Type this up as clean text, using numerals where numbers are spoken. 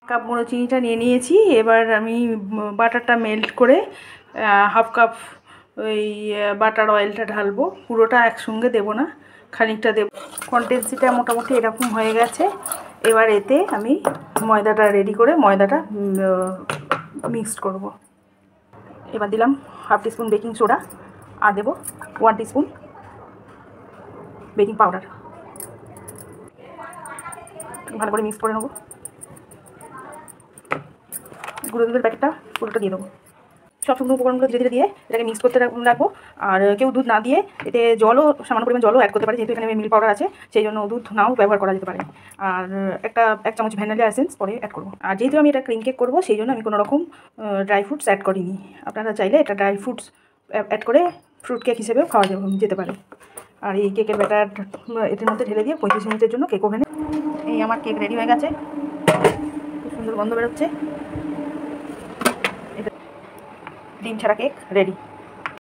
Cup গুঁড়ো চিনিটা নিয়ে নিয়েছি। এবার আমি বাটারটা মেল্ট করে হাফ কাপ ওই বাটার অয়েলটা ঢালবো। পুরোটা একসঙ্গে দেবো না, খানিকটা দেব। কনসিস্টেন্সিটা মোটামুটি এরকম হয়ে গেছে। এবার এতে আমি ময়দাটা রেডি করে ময়দাটা মিক্সড করব। এবার দিলাম হাফ টিস্পুন বেকিং সোডা আর দেবো 1 টিস্পুন বেকিং পাউডার। ভালো করে মিক্স করে নেবো। গুঁড়ো দুধের প্যাকেটটা পুরোটা দিয়ে দেবো। সব শুকনো উপকরণগুলো ধীরে ধীরে দিয়ে এটাকে মিক্স করতে রাখবো। আর কেউ দুধ না দিয়ে এতে জলও, সামান্য পরিমাণ জলও অ্যাড করতে পারে, যেহেতু এখানে মিল্ক পাউডার আছে, সেই জন্য দুধ নাও ব্যবহার করা যেতে পারে। আর এক চামচ ভ্যানিলা এসেন্স পরে অ্যাড করবো। আর যেহেতু আমি এটা ক্রিম কেক করবো, সেই জন্য আমি কোনো রকম ড্রাই ফ্রুটস অ্যাড করিনি। আপনারা চাইলে এটা ড্রাই ফ্রুটস অ্যাড করে ফ্রুট কেক হিসেবেও খাওয়া যেতে পারে। আর এই কেকের ব্যাটার এটার মধ্যে ঢেলে দিয়ে 35 মিনিটের জন্য কেক ওভেনে। এই আমার কেক রেডি হয়ে গেছে, খুব সুন্দর গন্ধ বেরোচ্ছে। ডিম ছাড়া কেক রেডি।